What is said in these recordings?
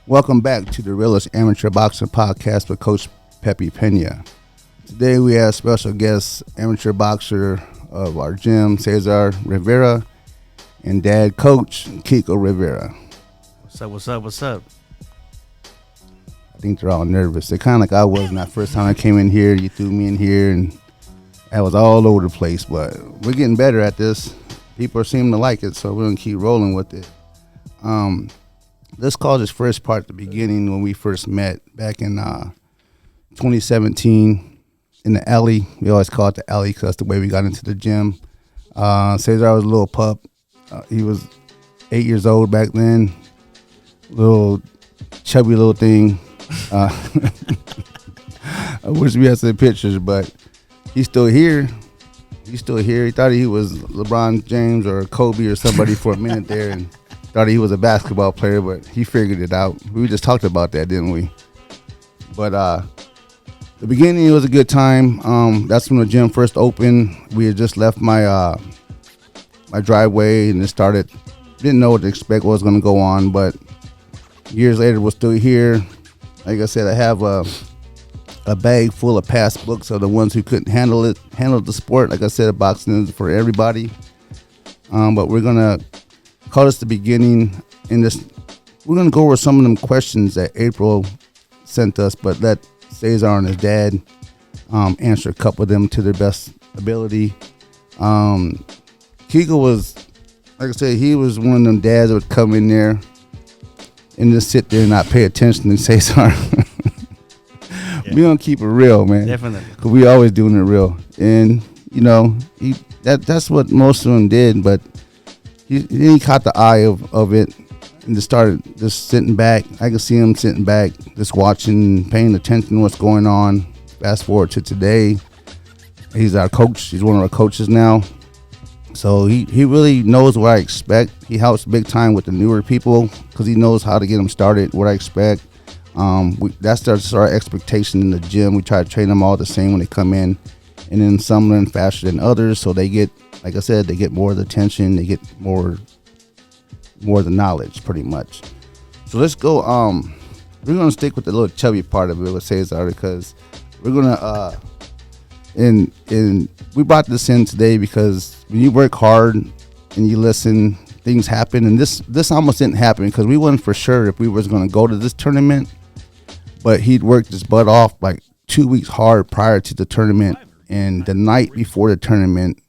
Welcome back to the Realist Amateur Boxing Podcast with Coach Pepe Pena. Today we have special guest, amateur boxer of our gym, Cesar Rivera, and dad coach, Kiko Rivera. What's up? I think they're all nervous. They're kind of like I was when that first time I came in here. You threw me in here, and I was all over the place. But we're getting better at this. People are seeming to like it, so we're going to keep rolling with it. Let's call this first part the beginning when we first met back in 2017 in the alley. We always call it the alley because that's the way we got into the gym. Cesar was a little pup. He was 8 years old back then. Little chubby little thing. I wish we had some pictures, but he's still here. He thought he was LeBron James or Kobe or somebody for a minute there, and thought he was a basketball player, but he figured it out. We just talked about that, didn't we? But the beginning was a good time. That's when the gym first opened. We had just left my my driveway and it started. Didn't know what to expect, what was going to go on, but years later we're still here. Like I said, I have a bag full of past books of the ones who couldn't handle the sport. Like I said, boxing is for everybody. But we're gonna call this the beginning. We're gonna go over some of them questions that April sent us, but let Cesar and his dad answer a couple of them to their best ability. Kiko was, like I said, he was one of them dads that would come in there and just sit there and not pay attention to Cesar. Yeah. We gonna keep it real, man. Definitely. Cause we always doing it real, and you know that's what most of them did, but. He caught the eye of it and just started just sitting back. I could see him sitting back, just watching, paying attention to what's going on. Fast forward to today. He's our coach. He's one of our coaches now. So he really knows what I expect. He helps big time with the newer people because he knows how to get them started, what I expect. That's our expectation in the gym. We try to train them all the same when they come in. And then some learn faster than others, so they get, like I said, they get more of the attention, they get more of the knowledge, pretty much. So let's go. We're gonna stick with the little chubby part of it with Cesar because we're gonna and we brought this in today because when you work hard and you listen, things happen, and this almost didn't happen because we wasn't for sure if we was gonna go to this tournament, but he'd worked his butt off like 2 weeks hard prior to the tournament. And the night before the tournament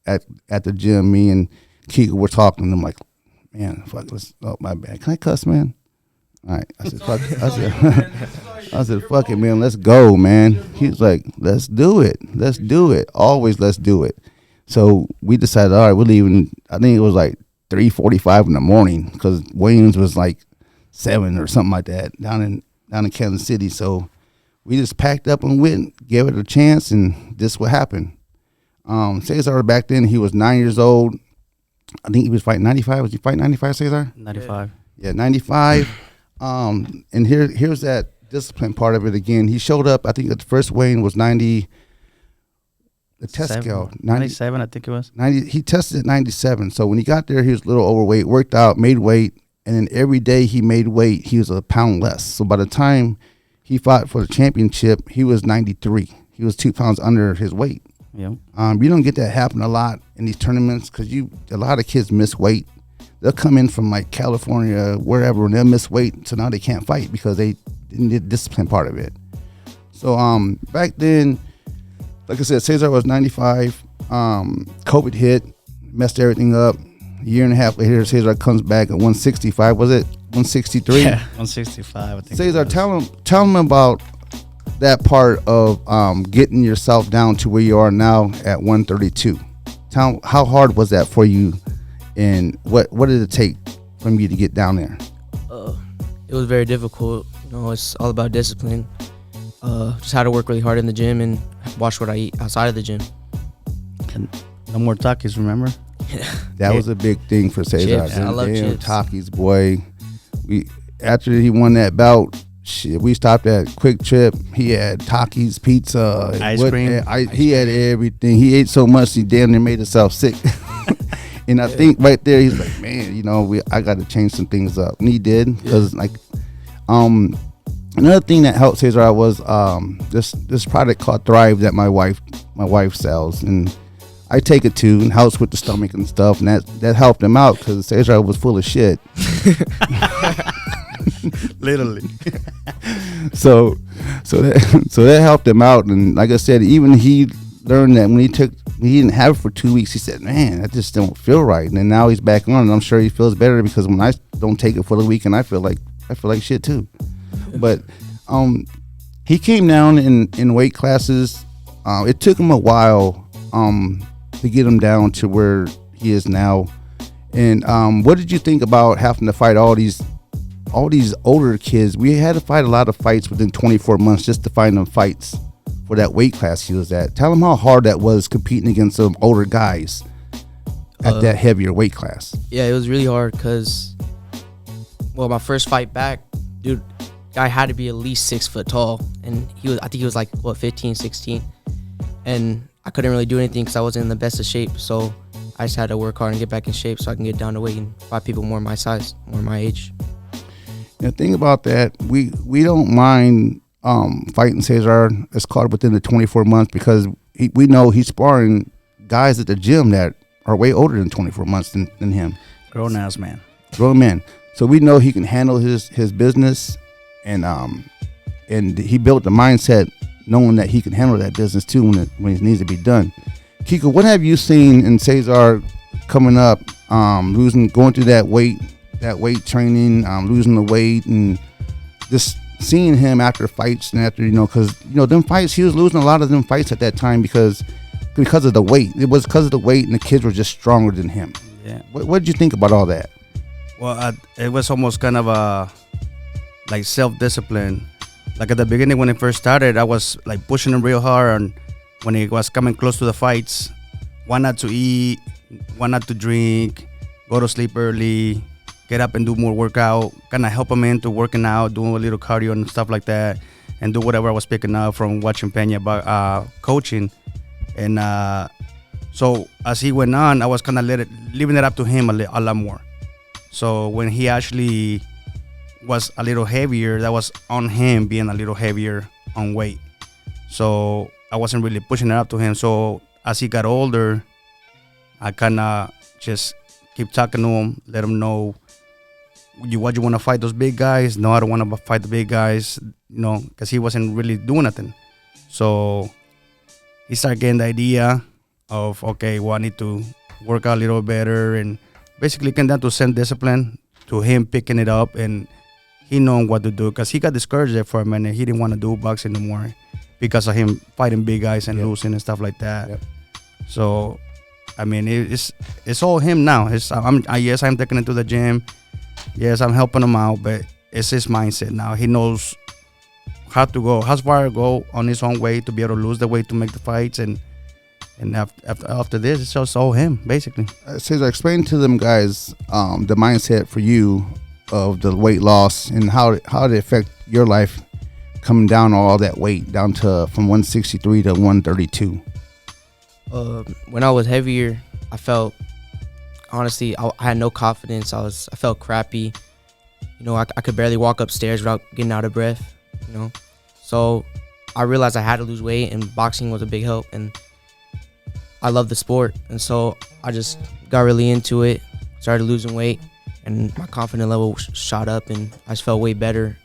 at the gym, me and Kiko were talking. And I'm like, man, fuck, oh, my bad. Can I cuss, man? All right. I said, fuck it. I said, fuck it, man. Let's go, man. He was like, let's do it. Let's do it. Always let's do it. So we decided, all right, we're leaving. I think it was like 3:45 in the morning because Williams was like 7 or something like that down in Kansas City. So we just packed up and went, gave it a chance, and this what happened. Cesar back then, he was 9 years old. I think he was fighting 95. Was he fighting 95, Cesar? 95. Yeah, 95. And here's that discipline part of it again. He showed up, I think the first weighing was 90. The test scale. 97, I think it was. 90. He tested at 97. So when he got there, he was a little overweight, worked out, made weight, and then every day he made weight, he was a pound less. So by the time he fought for the championship, he was 93. He was 2 pounds under his weight. Yeah. You don't get that happen a lot in these tournaments because a lot of kids miss weight. They'll come in from like California, wherever, and they'll miss weight, so now they can't fight because they didn't get the discipline part of it. So back then, like I said, Cesar was 95. COVID hit, messed everything up. A year and a half later, Cesar comes back at 165. Was it 163? Yeah, 165. I think. Cesar, tell him about that part of getting yourself down to where you are now at 132. How hard was that for you, and what did it take from you to get down there? It was very difficult. You know, it's all about discipline. Just had to work really hard in the gym and watch what I eat outside of the gym. And no more Takis, remember? That was a big thing for Cesar. Chips. I love chips. Takis, boy. After he won that bout, shit, we stopped at Quick Trip. He had Takis, pizza, ice cream. He had everything. He ate so much he damn near made himself sick. And I think right there he's like, man, you know, I got to change some things up. And he did, because like Another thing that helped Cesar was this product called Thrive that my wife sells, and I take it too, and helps with the stomach and stuff, and that helped him out because Cesar was full of shit. Literally. so that helped him out, and like I said, even he learned that when he didn't have it for 2 weeks, he said, "Man, I just don't feel right." And then now he's back on, and I'm sure he feels better because when I don't take it for the weekend, I feel like shit too. But he came down in weight classes. It took him a while to get him down to where he is now. And what did you think about having to fight all these older kids? We had to fight a lot of fights within 24 months just to find them fights for that weight class he was at. Tell him how hard that was competing against some older guys at that heavier weight class. Yeah, it was really hard because, well, my first fight back, dude, guy had to be at least 6 foot tall, and I think he was like 15, 16, and I couldn't really do anything because I wasn't in the best of shape. So I just had to work hard and get back in shape so I can get down to weight and fight people more my size, more my age. The thing about that, we don't mind fighting Cesar as caught within the 24 months because we know he's sparring guys at the gym that are way older than 24 months than him. Grown ass man. Grown man. So we know he can handle his business, and he built the mindset knowing that he can handle that business too when it needs to be done. Kiko, what have you seen in Cesar coming up, going through that weight training, losing the weight, and just seeing him after fights and after, because them fights, he was losing a lot of them fights at that time because of the weight. It was because of the weight, and the kids were just stronger than him. Yeah. What did you think about all that? Well, it was almost kind of like self-discipline. Like at the beginning when it first started, I was like pushing him real hard, and when it was coming close to the fights, why not to eat, why not to drink, go to sleep early, get up and do more workout, kind of help him into working out, doing a little cardio and stuff like that, and do whatever I was picking up from watching Peña about coaching. And so as he went on, I was kind of leaving it up to him a lot more. So when he actually was a little heavier, that was on him being a little heavier on weight. So I wasn't really pushing it up to him. So as he got older, I kind of just keep talking to him, let him know, what you want to fight those big guys? No, I don't want to fight the big guys, because he wasn't really doing nothing. So he started getting the idea of, okay, well, I need to work out a little better, and basically came down to self-discipline, to him picking it up, and he knowing what to do, because he got discouraged there for a minute. He didn't want to do boxing no more because of him fighting big guys and losing and stuff like that. Yep. So, I mean, it's all him now. Yes, I'm taking him to the gym. Yes, I'm helping him out, but it's his mindset now. He knows how far to go on his own way to be able to lose the weight to make the fights, and after this, it's just all him, basically. Cesar, explain to them guys the mindset for you of the weight loss and how it affect your life coming down all that weight down to from 163 to 132. When I was heavier, I felt, honestly, I had no confidence. I felt crappy. I could barely walk upstairs without getting out of breath. So I realized I had to lose weight, and boxing was a big help. And I love the sport, and so I just got really into it. Started losing weight, and my confidence level shot up, and I just felt way better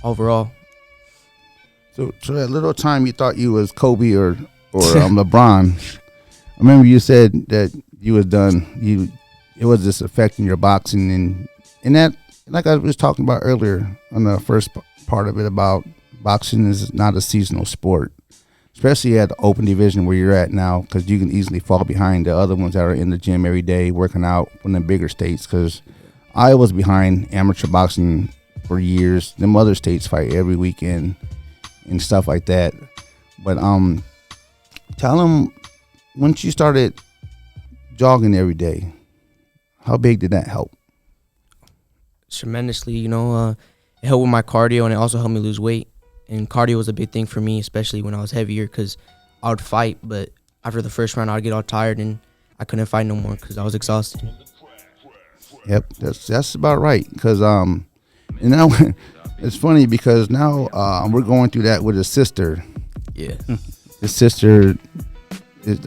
overall. So that little time you thought you was Kobe or LeBron, I remember you said that you was done. It was just affecting your boxing, and that, like I was talking about earlier on the first part of it, about boxing is not a seasonal sport, especially at the open division where you're at now, because you can easily fall behind the other ones that are in the gym every day working out from the bigger states. Because I was behind amateur boxing for years. Them other states fight every weekend and stuff like that. But tell them, once you started jogging every day, how big did that help? Tremendously. It helped with my cardio, and it also helped me lose weight. And cardio was a big thing for me, especially when I was heavier, because I would fight, but after the first round, I'd get all tired, and I couldn't fight no more because I was exhausted. Yep, that's about right. Because It's funny because now we're going through that with his sister. Yeah. His sister,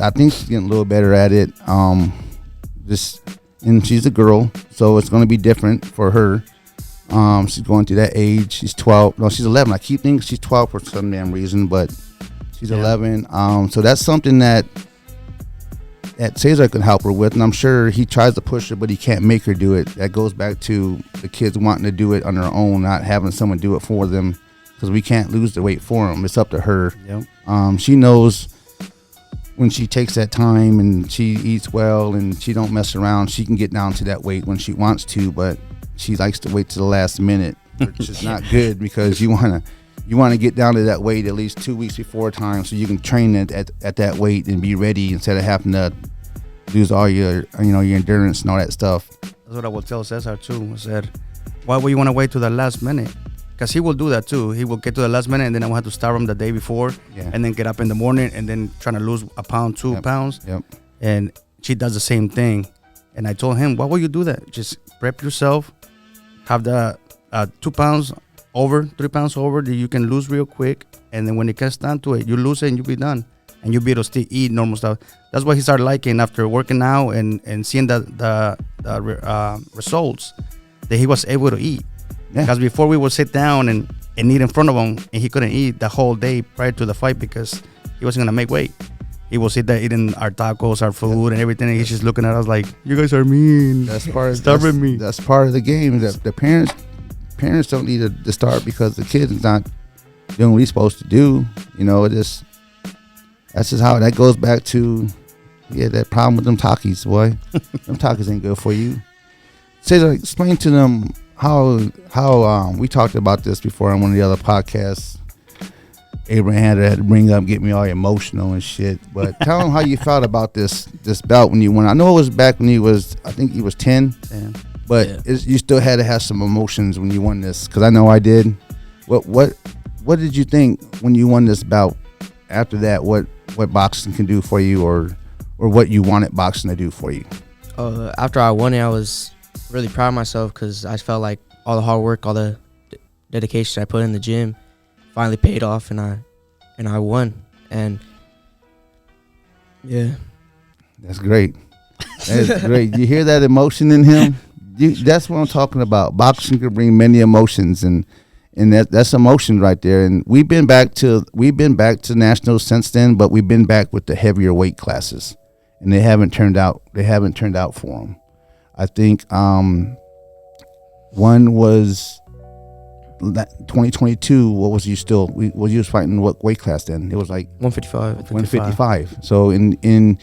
I think she's getting a little better at it. And she's a girl, so it's going to be different for her. She's going through that age. She's 12. No, she's 11. I keep thinking she's 12 for some damn reason, but she's 11. So that's something that Cesar can help her with, and I'm sure he tries to push her, but he can't make her do it. That goes back to the kids wanting to do it on their own, not having someone do it for them, because we can't lose the weight for them. It's up to her. Yep. She knows when she takes that time and she eats well and she don't mess around, she can get down to that weight when she wants to, but she likes to wait to the last minute, which is not good, because you want to get down to that weight at least 2 weeks before time, so you can train it at that weight and be ready instead of having to lose all your endurance and all that stuff. That's what I will tell Cesar too. I said, why would you want to wait to the last minute? Because he will do that too. He will get to the last minute, and then I will have to start him the day before, and then get up in the morning and then trying to lose a pound, 2 pounds. Yep. And she does the same thing. And I told him, why would you do that? Just prep yourself, have the 2 pounds over, 3 pounds over that you can lose real quick. And then when it comes down to it, you lose it and you'll be done. And you'll be able to still eat normal stuff. That's what he started liking after working out and seeing the results, that he was able to eat. Because before we would sit down and eat in front of him, and he couldn't eat the whole day prior to the fight because he wasn't going to make weight. He will sit there eating our tacos, our food, and everything, and he's just looking at us like, you guys are mean. That's part of starving me. That's part of the game. That the parents don't need to start because the kid is not doing what he's supposed to do. That's just how that goes back to that problem with them Takis, boy. Them Takis ain't good for you. Cesar, explain to them how we talked about this before on one of the other podcasts. Abraham had to bring up, get me all emotional and shit. But tell him how you felt about this bout when you won. I know it was back when I think he was 10. Yeah. But you still had to have some emotions when you won this, because I know I did. What did you think when you won this bout? After that, what boxing can do for you, or what you wanted boxing to do for you? After I won it, I was really proud of myself, because I felt like all the hard work, all the dedication I put in the gym finally paid off, and I won. And yeah, that's great. That's great. You hear that emotion in him? That's what I'm talking about. Boxing can bring many emotions, and that's emotion right there. And we've been back to nationals since then, but we've been back with the heavier weight classes, and they haven't turned out for him. I think one was 2022. What was you still? You was fighting what weight class then? It was like 155. 155. So in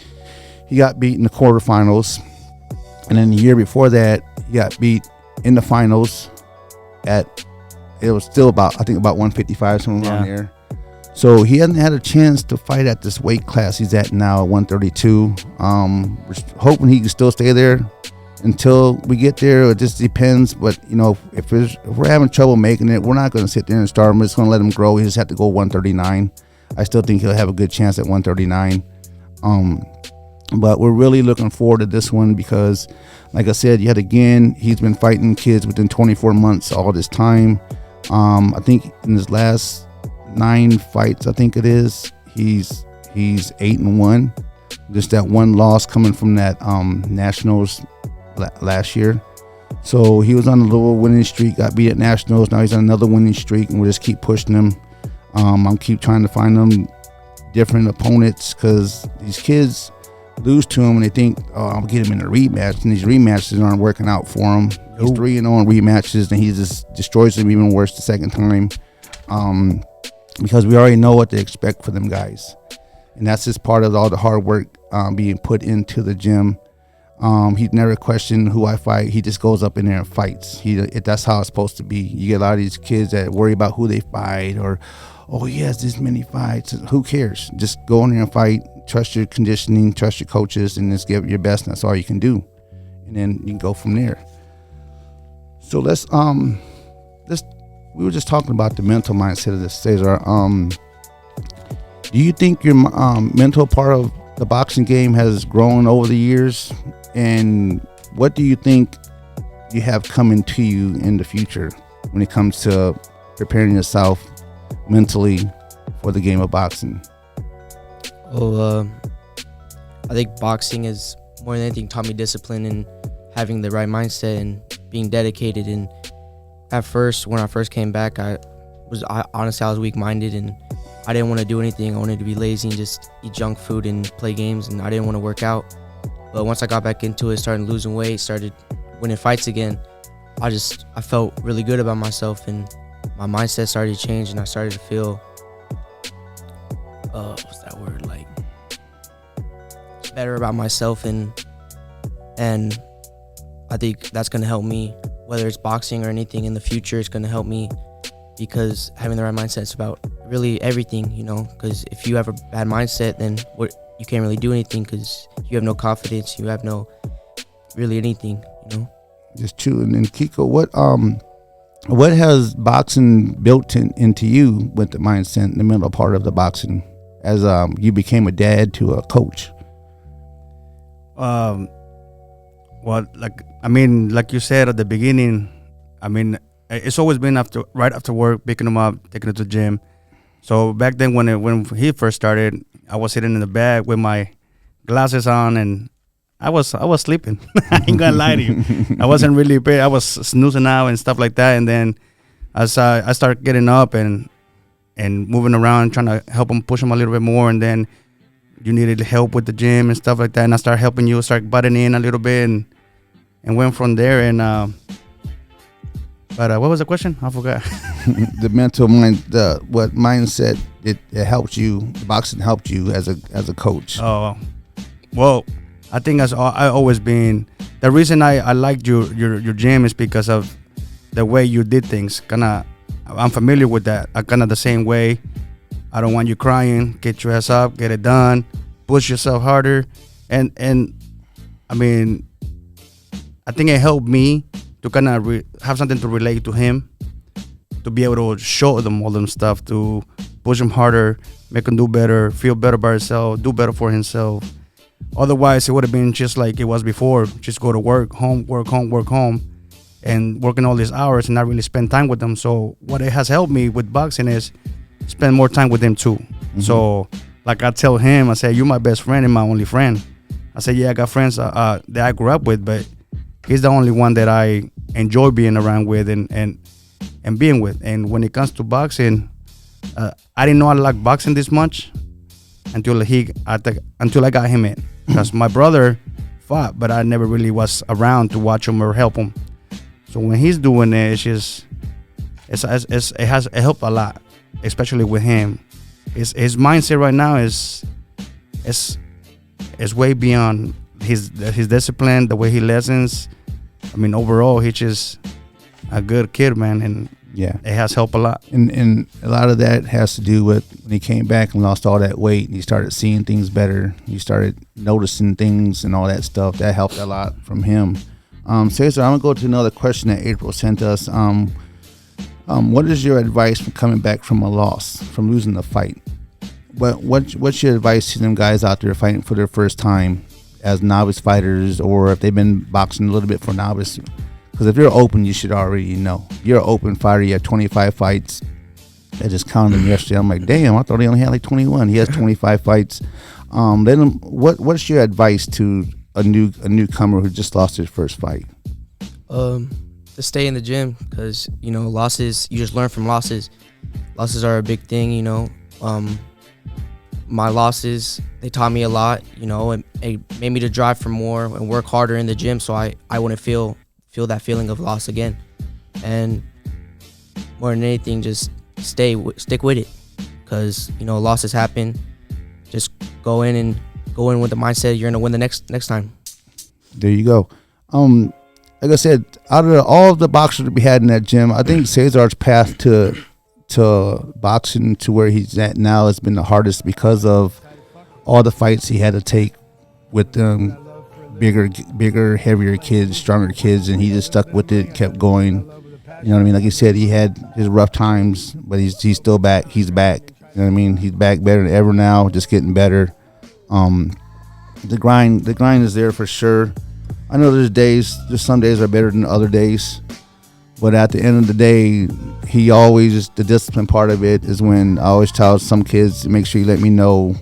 he got beat in the quarterfinals, and then the year before that he got beat in the finals it was still about 155, somewhere around there. So he hasn't had a chance to fight at this weight class he's at now, 132. We're hoping he can still stay there until we get there. It just depends. But if we're having trouble making it, we're not going to sit there and start him. We're just going to let him grow. He just have to go 139. I still think he'll have a good chance at 139. But we're really looking forward to this one because, like I said, he's been fighting kids within 24 months all this time. I think in his last 9 fights, I think it is, he's 8-1. Just that one loss coming from that nationals last year. So he was on a little winning streak, got beat at nationals. Now he's on another winning streak, and we'll just keep pushing him. I'm keep trying to find them different opponents, because these kids lose to him and they think, I'll get him in a rematch, and these rematches aren't working out for him. He's 3-0 in rematches, and he just destroys them even worse the second time, because we already know what to expect for them guys, and that's just part of all the hard work being put into the gym. He's never questioned who I fight. He just goes up in there and fights. That's how it's supposed to be. You get a lot of these kids that worry about who they fight, or he has this many fights. Who cares? Just go in there and fight. Trust your conditioning, trust your coaches, and just give it your best. And that's all you can do. And then you can go from there. So let's we were just talking about the mental mindset of this, Cesar. Do you think your mental part of the boxing game has grown over the years? And what do you think you have coming to you in the future when it comes to preparing yourself mentally for the game of boxing? Well, I think boxing is more than anything taught me discipline and having the right mindset and being dedicated. And at first, when I first came back, honestly, I was weak-minded and I didn't want to do anything. I wanted to be lazy and just eat junk food and play games, and I didn't want to work out. But once I got back into it, started losing weight, started winning fights again, I felt really good about myself, and my mindset started to change, and I started to feel, what's that word, like, better about myself, and I think that's going to help me, whether it's boxing or anything in the future. It's going to help me because having the right mindset is about really everything, because if you have a bad mindset, then you can't really do anything because you have no confidence, you have no really anything, Just true. And then Kiko, what has boxing built into you with the mindset in the middle part of the boxing as you became a dad to a coach? Well, like you said at the beginning, it's always been right after work, picking him up, taking him to the gym. So back then when he first started, I was sitting in the back with my glasses on, and I was sleeping. I ain't gonna lie to you. I wasn't really paid. I was snoozing out and stuff like that. And then as I started getting up and moving around, trying to help him, push him a little bit more, and then you needed help with the gym and stuff like that, and I started helping you, start butting in a little bit, and went from there. And but what was the question? I forgot. The mental mind, what mindset it helped you. Boxing helped you as a coach. Oh, well, I think I always been. The reason I liked your gym is because of the way you did things. I'm familiar with that. I the same way. I don't want you crying. Get your ass up, get it done, push yourself harder, and I think it helped me to have something to relate to him, to be able to show them all them stuff, to push him harder, make him do better, feel better about himself, do better for himself. Otherwise, it would have been just like it was before. Just go to work, home, and working all these hours and not really spend time with them. So what it has helped me with boxing is spend more time with him too. Mm-hmm. So like I tell him, I say, you're my best friend and my only friend. I say, yeah, I got friends that I grew up with, but he's the only one that I enjoy being around with and being with. And when it comes to boxing, I didn't know I liked boxing this much until I got him in. Because my brother fought, but I never really was around to watch him or help him. So when he's doing it, it helped a lot, especially with him. His mindset right now is way beyond his discipline, the way he listens. Overall, he's just a good kid, man, and yeah, it has helped a lot. And a lot of that has to do with when he came back and lost all that weight, and he started seeing things better. He started noticing things and all that stuff. That helped a lot from him. Cesar, I'm gonna go to another question that April sent us. What is your advice for coming back from a loss, from losing the fight? What's your advice to them guys out there fighting for their first time as novice fighters, or if they've been boxing a little bit for novice? Because if you're open, you should already know. You're an open fighter. You have 25 fights. I just counted them yesterday. I'm like, damn, I thought he only had like 21. He has 25 fights. What's your advice to a newcomer who just lost his first fight? To stay in the gym, because losses, you just learn from losses. Losses are a big thing. My losses, they taught me a lot. It made me to drive for more and work harder in the gym, so I wouldn't feel that feeling of loss again. And more than anything, just stick with it, because losses happen. Just go in with the mindset you're gonna win the next time. There you go. Like I said, out of all of the boxers that we had in that gym, I think Cesar's path to boxing to where he's at now has been the hardest because of all the fights he had to take with them bigger, heavier kids, stronger kids, and he just stuck with it, kept going. You know what I mean? Like you said, he had his rough times, but he's still back. He's back. You know what I mean? He's back better than ever now, just getting better. The grind is there for sure. I know there's some days are better than other days, but at the end of the day, he always, the discipline part of it is when I always tell some kids, make sure you let me know,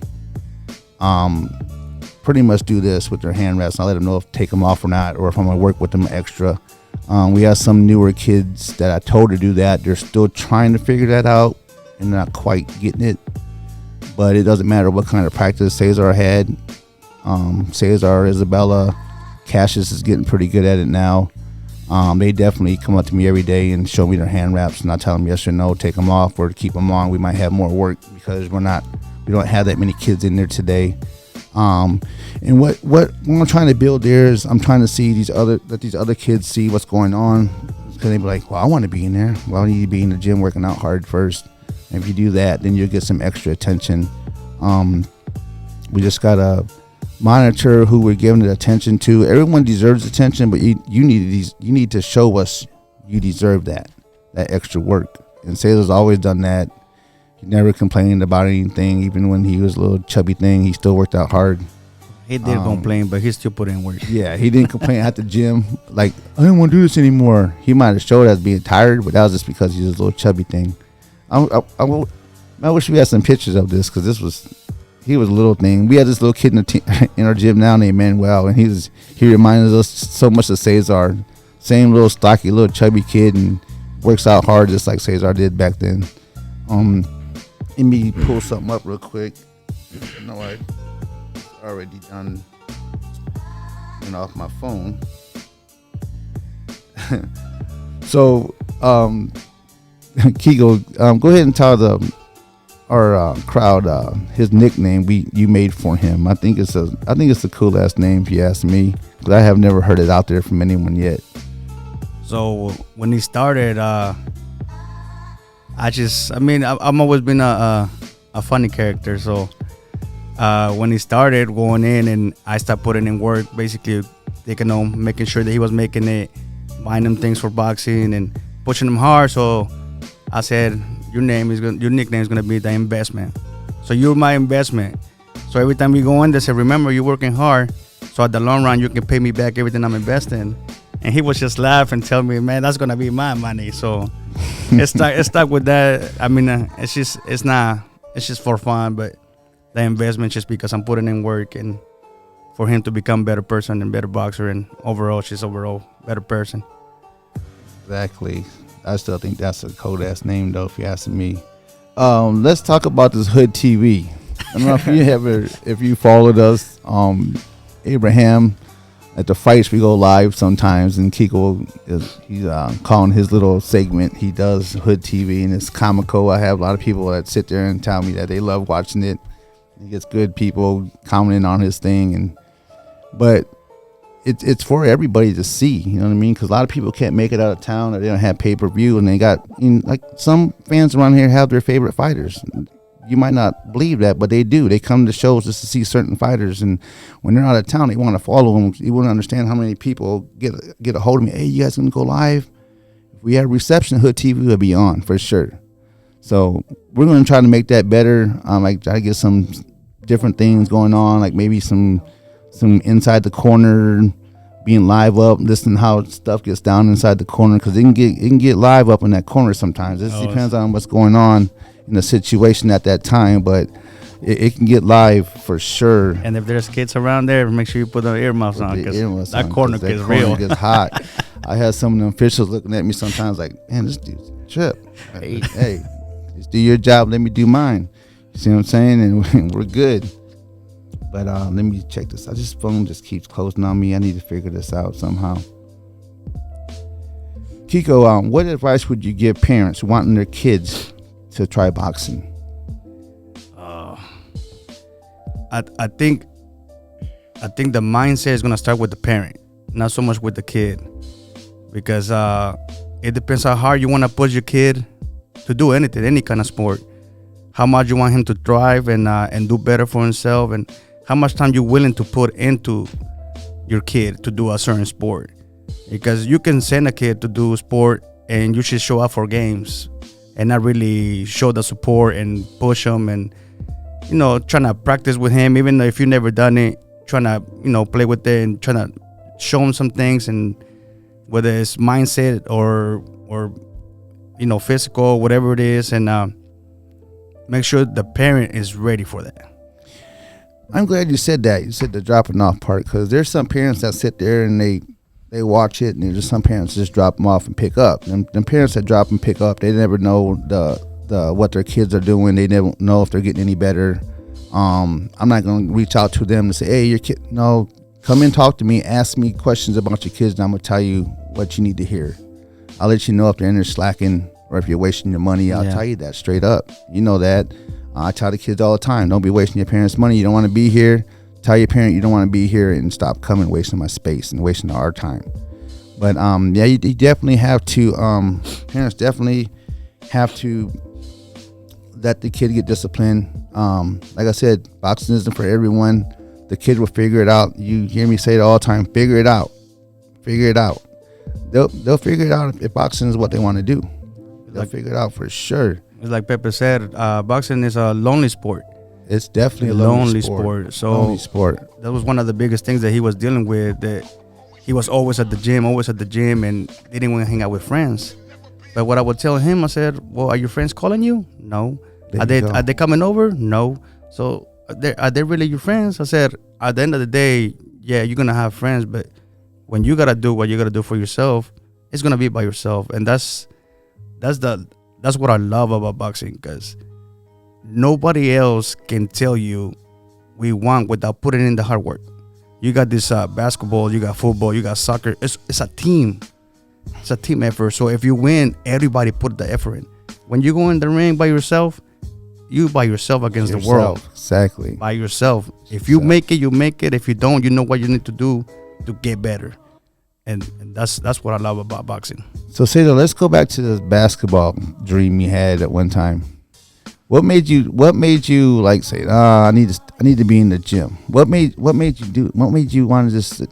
pretty much do this with their hand rests. I'll let them know if take them off or not, or if I'm gonna work with them extra. We have some newer kids that I told to do that. They're still trying to figure that out and not quite getting it. But it doesn't matter what kind of practice Cesar had. Cesar, Isabella, Cassius is getting pretty good at it now. They definitely come up to me every day and show me their hand wraps, and I tell them yes or no, take them off or keep them on. We might have more work because we don't have that many kids in there today. And what I'm trying to build there is I'm trying to see these other kids see what's going on, because they be like, well, I want to be in there. Well, I need to be in the gym working out hard first. And if you do that, then you'll get some extra attention. We just gotta monitor who we're giving it attention to. Everyone deserves attention, but you need to show us you deserve that extra work. And Cesar's always done that. He never complained about anything. Even when he was a little chubby thing, he still worked out hard. He did complain, but he still put in work. Yeah, he didn't complain at the gym. Like, I don't want to do this anymore. He might have showed us being tired, but that was just because he was a little chubby thing. I wish we had some pictures of this, because he was a little thing. We had this little kid in our gym now named Manuel, and he reminded us so much of Cesar. Same little stocky, little chubby kid, and works out hard just like Cesar did back then. Let me pull something up real quick. No, I already done went off my phone. So, Kiko, go ahead and tell our crowd his nickname you made for him. I think it's the coolest name if you ask me, because I have never heard it out there from anyone yet. So when he started, I'm always been a funny character. So when he started going in and I started putting in work, basically making sure that he was making it, buying him things for boxing and pushing him hard. So I said, your nickname is gonna be the investment. So you're my investment. So every time we go in, they say, remember, you're working hard. So at the long run, you can pay me back everything I'm investing. And he would just laugh and tell me, man, that's gonna be my money. So it's stuck with that. I mean, it's just for fun, but the investment just because I'm putting in work and for him to become a better person and better boxer, and overall better person. Exactly. I still think that's a cold ass name though, if you ask me. Let's talk about this Hood TV. I don't know if you followed us. Abraham, at the fights we go live sometimes, and Kiko he's calling his little segment he does Hood TV, and it's comical. I have a lot of people that sit there and tell me that they love watching it. He gets good people commenting on his thing, but it's for everybody to see, you know what I mean? Because a lot of people can't make it out of town, or they don't have pay-per-view, and they got, like, some fans around here have their favorite fighters. You might not believe that, but they do. They come to shows just to see certain fighters, and when they're out of town, they want to follow them. You wouldn't understand how many people get a hold of me. Hey, you guys gonna go live? If we have reception, Hood TV will be on for sure. So we're gonna try to make that better. Like, try to get some different things going on, like maybe some inside the corner, being live up, listening how stuff gets down inside the corner, because it can get live up in that corner sometimes. It depends on what's going on in the situation at that time, but it can get live for sure. And if there's kids around there, make sure you put the earmuffs on, because that corner gets real. Gets hot. I had some of them officials looking at me sometimes like, man, this dude's a trip. Hey, just do your job, let me do mine. You see what I'm saying? And we're good. But let me check this out. This phone just keeps closing on me. I need to figure this out somehow. Kiko, what advice would you give parents wanting their kids to try boxing? I think the mindset is gonna start with the parent, not so much with the kid, because it depends how hard you want to push your kid to do anything, any kind of sport. How much you want him to thrive and do better for himself, and how much time you're willing to put into your kid to do a certain sport. Because you can send a kid to do sport and you should show up for games and not really show the support and push him and, trying to practice with him, even though if you've never done it, trying to, play with it and trying to show him some things, and whether it's mindset or physical, whatever it is, and make sure the parent is ready for that. I'm glad you said that. You said the dropping off part, because there's some parents that sit there and they watch it, and there's some parents just drop them off and pick up. Them parents that drop and pick up, they never know the what their kids are doing. They never know if they're getting any better. I'm not going to reach out to them to say, hey, your kid, no, come in, talk to me, ask me questions about your kids, and I'm going to tell you what you need to hear. I'll let you know if they're in there slacking or if you're wasting your money. I'll tell you that straight up. You know that. I tell the kids all the time, don't be wasting your parents' money. You don't want to be here. Tell your parent you don't want to be here, and stop coming, wasting my space and wasting our time. But you definitely have to. Parents definitely have to let the kid get disciplined. Like I said, boxing isn't for everyone. The kid will figure it out. You hear me say it all the time. Figure it out. Figure it out. They'll figure it out if boxing is what they want to do. They'll figure it out for sure. It's like Pepe said, boxing is a lonely sport. It's definitely a lonely sport. So lonely sport. That was one of the biggest things that he was dealing with. That he was always at the gym, and didn't want to hang out with friends. But what I would tell him, I said, "Well, are your friends calling you? No. Are they coming over? No. So are they really your friends?" I said, "At the end of the day, yeah, you're gonna have friends, but when you gotta do what you gotta do for yourself, it's gonna be by yourself." And that's what I love about boxing, because nobody else can tell you we won without putting in the hard work. You got this basketball, you got football, you got soccer. It's a team. It's a team effort. So if you win, everybody put the effort in. When you go in the ring by yourself, you by yourself against the world. Exactly. By yourself. If you make it, you make it. If you don't, you know what you need to do to get better. And that's what I love about boxing. So Cesar, let's go back to this basketball dream you had at one time. What made you like say, I need to be in the gym? What made you want to just?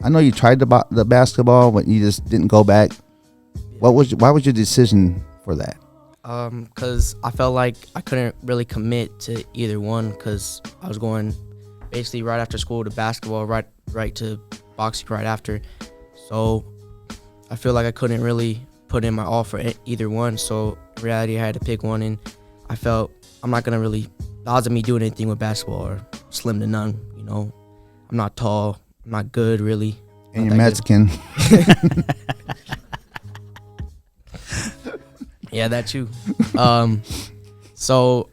I know you tried the basketball, but you just didn't go back. Why was your decision for that? Cause I felt like I couldn't really commit to either one, cause I was going basically right after school to basketball, right to boxing right after. So I feel like I couldn't really put in my all for either one. So in reality, I had to pick one, and I felt I'm not gonna really. The odds of me doing anything with basketball are slim to none. I'm not tall. I'm not good, really. And you're Mexican. Yeah, that too. So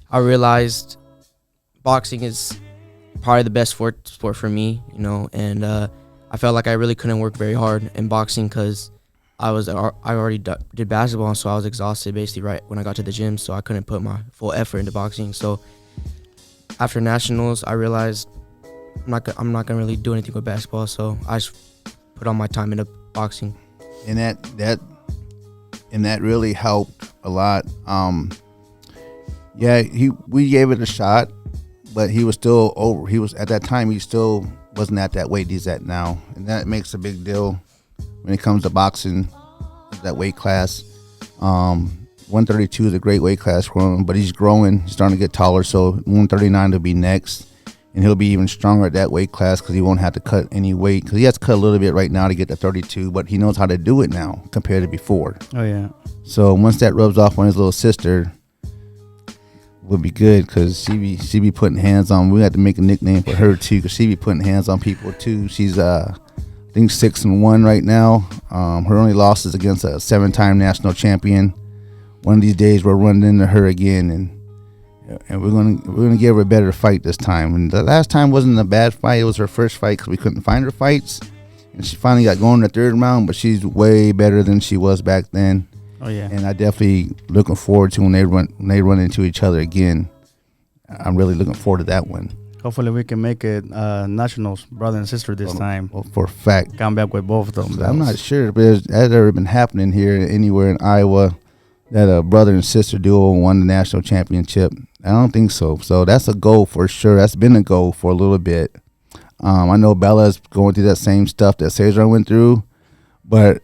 I realized boxing is probably the best sport for me, and I felt like I really couldn't work very hard in boxing because I already did basketball, so I was exhausted basically right when I got to the gym, so I couldn't put my full effort into boxing. So after nationals, I realized I'm not gonna really do anything with basketball, so I just put all my time into boxing. And that really helped a lot. We gave it a shot, but he was still over. He was at that time. He still wasn't at that weight he's at now, and that makes a big deal when it comes to boxing. That weight class, 132 is a great weight class for him, but he's growing. He's starting to get taller, so 139 will be next. And he'll be even stronger at that weight class because he won't have to cut any weight. Because he has to cut a little bit right now to get to 32, but he knows how to do it now compared to before. Oh, yeah. So once that rubs off on his little sister, would be good because she be putting hands on. We had to make a nickname for her too because she be putting hands on people too. She's I think 6-1 right now. Her only loss is against a 7-time national champion. One of these days we're running into her again, and we're gonna give her a better fight this time. And the last time wasn't a bad fight. It was her first fight because we couldn't find her fights, and she finally got going in the third round. But she's way better than she was back then. Oh yeah. And I definitely looking forward to when they run into each other again. I'm really looking forward to that one. Hopefully we can make it nationals, brother and sister this time. Well, for a fact. Come back with both of them. I'm not sure, but has ever been happening here anywhere in Iowa that a brother and sister duo won the national championship. I don't think so. So that's a goal for sure. That's been a goal for a little bit. I know Bella's going through that same stuff that Cesar went through, but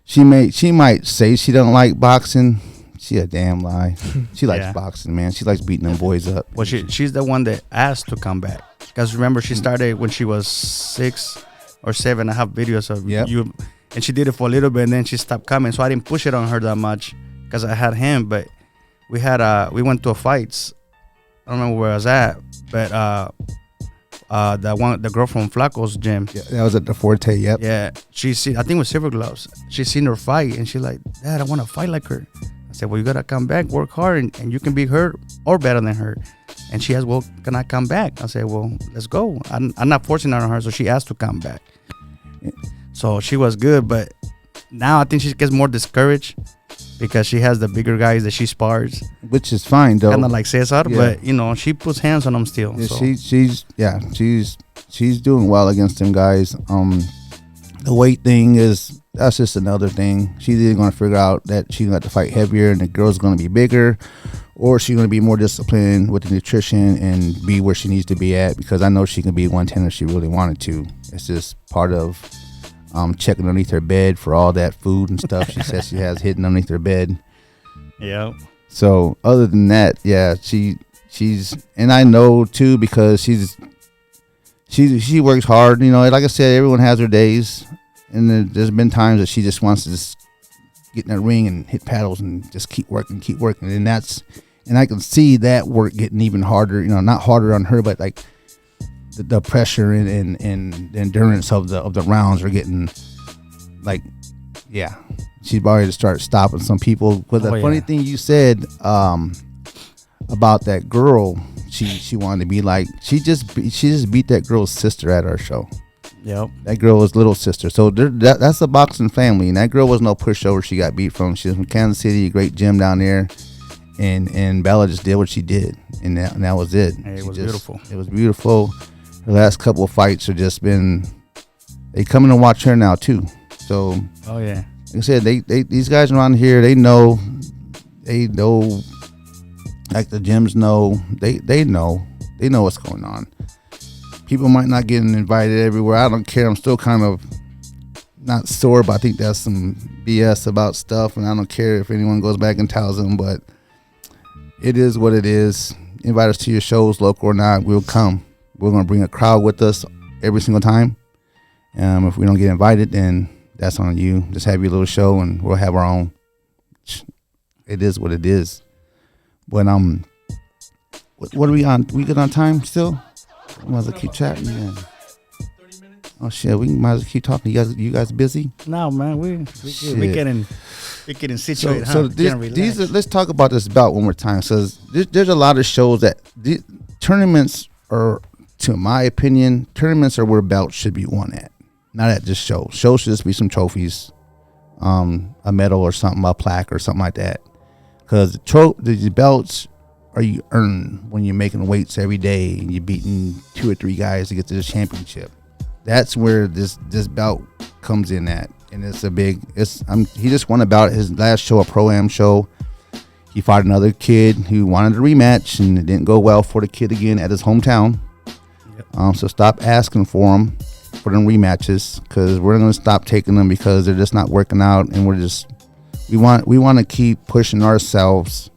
she might say she don't like boxing. She a damn lie. She likes boxing, man. She likes beating them boys up. Well, she's the one that asked to come back. Because remember, she started when she was 6 or 7. I have videos of you and she did it for a little bit, and then she stopped coming. So I didn't push it on her that much because I had him. But we went to a fights. I don't remember where I was at, but the girl from Flaco's gym. Yeah, that was at the Forte. Yep. Yeah, I think it was Silver Gloves. She seen her fight, and she like, Dad, I want to fight like her. I said, well, you gotta come back, work hard, and you can be her or better than her. And she asked, well, can I come back? I said, well, let's go. I'm not forcing it on her, so she asked to come back. So she was good, but now I think she gets more discouraged because she has the bigger guys that she spars, which is fine though. Kind of like Cesar, yeah. But she puts hands on them still. Yeah, so. she's doing well against them guys. The weight thing that's just another thing. She's either going to figure out that she's going to have to fight heavier and the girl's going to be bigger, or she's going to be more disciplined with the nutrition and be where she needs to be at, because I know she can be 110 if she really wanted to. It's just part of checking underneath her bed for all that food and stuff she says she has hidden underneath her bed. Yeah. So other than that, yeah, she's, and I know too, because she works hard. Like I said, everyone has their days, and there's been times that she just wants to just get in that ring and hit paddles and just keep working, and I can see that work getting even harder. Not harder on her, but like the pressure and the endurance of the rounds are getting like, yeah, she's already to start stopping some people. But the funny thing you said about that girl, she wanted to be like, she just beat that girl's sister at our show. Yep. That girl was little sister. So that's a boxing family, and that girl was no pushover. She got beat from. She was from Kansas City, a great gym down there, and Bella just did what she did, and that was it. Hey, it was beautiful. It was beautiful. Her last couple of fights have just been. They coming to watch her now too. So. Oh yeah. Like I said, these guys around here, they know, like the gyms know, they know what's going on. People might not get invited everywhere. I don't care. I'm still kind of not sore, but I think that's some BS about stuff, and I don't care if anyone goes back and tells them, but it is what it is. Invite us to your shows, local or not, we'll come. We're going to bring a crowd with us every single time. If we don't get invited, then that's on you. Just have your little show, and we'll have our own. It is what it is. But what are we on? We good on time still? We might as well keep chatting. Yeah. Oh shit, we might as well keep talking. You guys busy? No, man, we getting situated. So let's talk about this bout one more time. So there's a lot of shows that tournaments are, to my opinion, tournaments are where belts should be won at. Not at this show. Shows should just be some trophies, a medal or something, a plaque or something like that. Because the belts are you earn when you're making weights every day and you're beating 2 or 3 guys to get to the championship. That's where this belt comes in at, and he just won a bout at his last show, a Pro-Am show. He fought another kid who wanted a rematch, and it didn't go well for the kid again at his hometown. Yep. So stop asking for them rematches, because we're going to stop taking them because they're just not working out, and we want to keep pushing ourselves.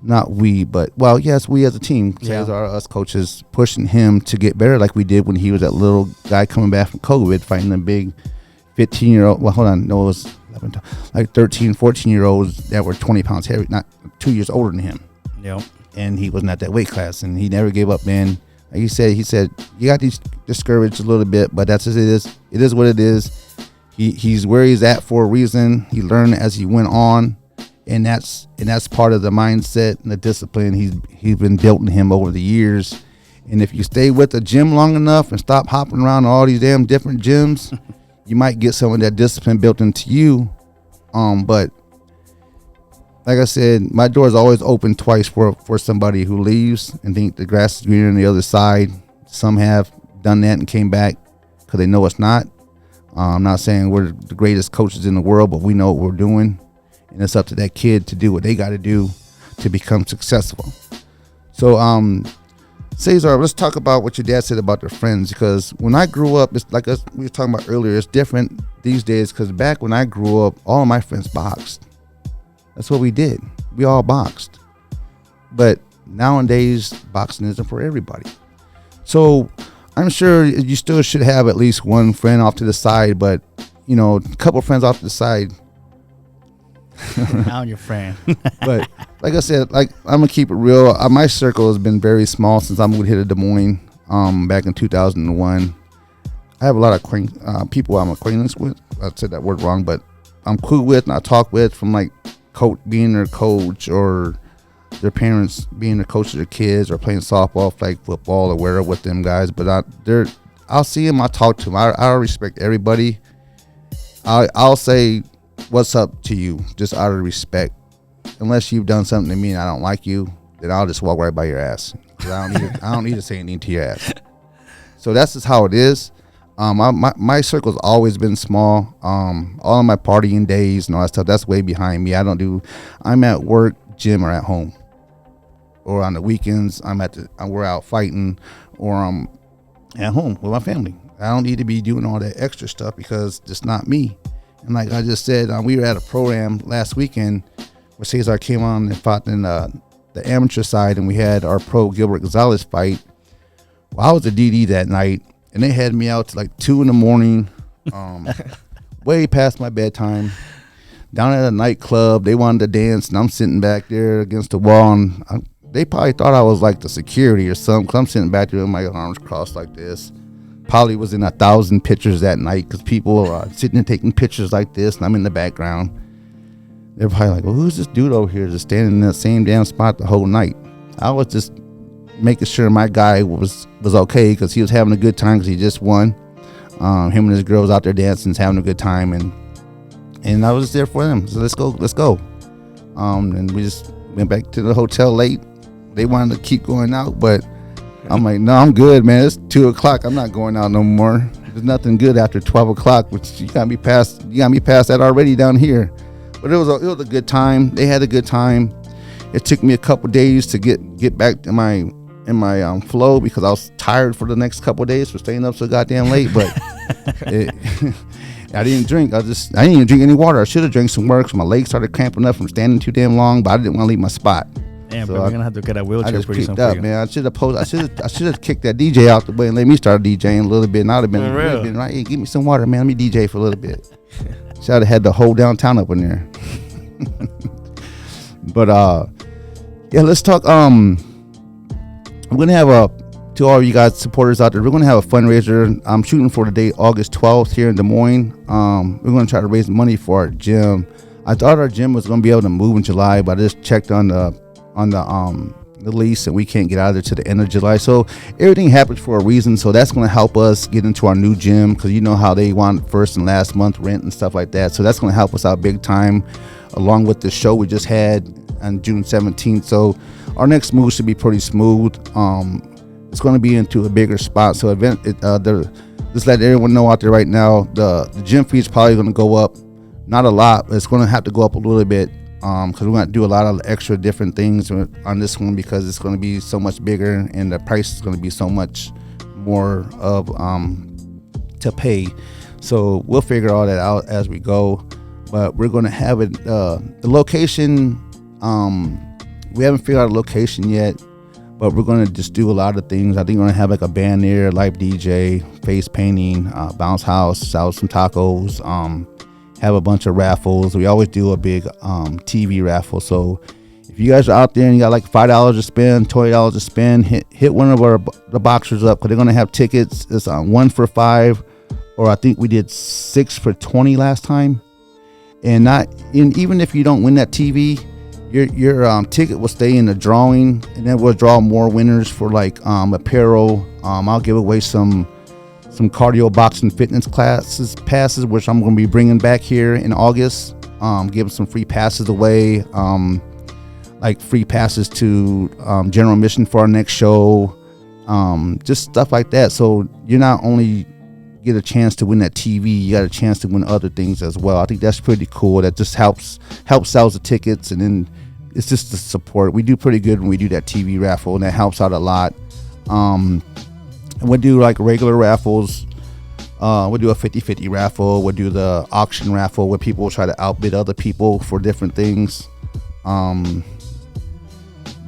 Not we, but yes, we as a team, Cesar, us coaches, pushing him to get better, like we did when he was that little guy coming back from COVID, fighting the big 15-year-old. Well, hold on, no, it was 11, like 13, 14-year-olds that were 20 pounds heavy, not 2 years older than him. Yep. And he wasn't at that weight class, and he never gave up, man. Like he said, you got these discouraged a little bit, but that's just it is. It is what it is. He's where he's at for a reason. He learned as he went on. And that's part of the mindset and the discipline he's been built in him over the years. And if you stay with the gym long enough and stop hopping around all these damn different gyms, you might get some of that discipline built into you. But like I said, my door is always open twice for somebody who leaves and think the grass is greener on the other side. Some have done that and came back because they know it's not. I'm not saying we're the greatest coaches in the world, but we know what we're doing. And it's up to that kid to do what they got to do to become successful. So, Cesar, let's talk about what your dad said about their friends. Because when I grew up, it's like we were talking about earlier, it's different these days. Because back when I grew up, all of my friends boxed. That's what we did. We all boxed. But nowadays, boxing isn't for everybody. So I'm sure you still should have at least one friend off to the side. But a couple friends off to the side. Now your friend. But like I said, like I'm gonna keep it real. My circle has been very small since I moved here to Des Moines back in 2001. I have a lot of people I'm acquaintance with. I said that word wrong, but I'm cool with and I talk with from like being their coach or their parents being the coach of their kids or playing softball, flag football or whatever with them guys. But I'll see them. I talk to them. I respect everybody. I'll say what's up to you just out of respect. Unless you've done something to me and I don't like you, then I'll just walk right by your ass. I don't need to say anything to your ass. So that's just how it is. My circle's always been small. All of my partying days and all that stuff, that's way behind me. I'm at work, gym, or at home. Or on the weekends, we're out fighting, or I'm at home with my family. I don't need to be doing all that extra stuff because it's not me. And like I just said, we were at a program last weekend where Cesar came on and fought in the amateur side, and we had our pro Gilbert Gonzalez fight. Well, I was a DD that night, and they had me out to like 2 a.m, way past my bedtime, down at a nightclub. They wanted to dance, and I'm sitting back there against the wall, and they probably thought I was like the security or something, because I'm sitting back there with my arms crossed like this. Probably was in 1,000 pictures that night because people are sitting and taking pictures like this, and I'm in the background. They're probably like, well, who's this dude over here just standing in the same damn spot the whole night? I was just making sure my guy was okay because he was having a good time because he just won. Him and his girls out there dancing, having a good time, and I was just there for them. So let's go. And we just went back to the hotel late. They wanted to keep going out, but I'm like, no, I'm good, man. It's 2:00. I'm not going out no more. There's nothing good after 12:00, which you got me past that already down here. But it was a good time. They had a good time. It took me a couple days to get back to my flow because I was tired for the next couple days for staying up so goddamn late. But I didn't drink. I didn't even drink any water. I should have drank some water because my legs started cramping up from standing too damn long. But I didn't want to leave my spot. Damn, so but we're gonna have to get a wheelchair pretty soon. Man. I should have kicked that DJ out the way and let me start DJing a little bit. And I'd have been right. Hey, give me some water, man. Let me DJ for a little bit. Should have had the whole downtown up in there. But yeah, let's talk. We're gonna have to all you guys supporters out there. We're gonna have a fundraiser. I'm shooting for the date August 12th here in Des Moines. We're gonna try to raise money for our gym. I thought our gym was gonna be able to move in July, but I just checked on the lease and we can't get out of there to the end of July. So everything happens for a reason. So that's going to help us get into our new gym because you know how they want first and last month rent and stuff like that. So that's going to help us out big time, along with the show we just had on June 17th. So our next move should be pretty smooth. It's going to be into a bigger spot. So just let everyone know out there right now, the gym fee is probably going to go up. Not a lot, but it's going to have to go up a little bit. Because we're going to do a lot of extra different things on this one because it's going to be so much bigger and the price is going to be so much more of to pay. So we'll figure all that out as we go. But we're going to have it. The location, we haven't figured out a location yet, but we're going to just do a lot of things. I think we're going to have like a band there, live DJ, face painting, bounce house, sell some tacos, have a bunch of raffles. We always do a big TV raffle. So if you guys are out there and you got like $5 to spend, $20 to spend, hit one of the boxers up because they're gonna have tickets. It's 1 for $5, or I think we did 6 for $20 last time. And even if you don't win that TV, your ticket will stay in the drawing, and then we'll draw more winners for like apparel. I'll give away some cardio boxing fitness passes, which I'm going to be bringing back here in August. Give some free passes away, like free passes to general admission for our next show, just stuff like that. So you not only get a chance to win that TV, you got a chance to win other things as well. I think that's pretty cool. That just helps sell the tickets, and then it's just the support. We do pretty good when we do that TV raffle, and that helps out a lot. And we'll do like regular raffles. We'll do a 50-50 raffle. We'll do the auction raffle where people will try to outbid other people for different things. We'll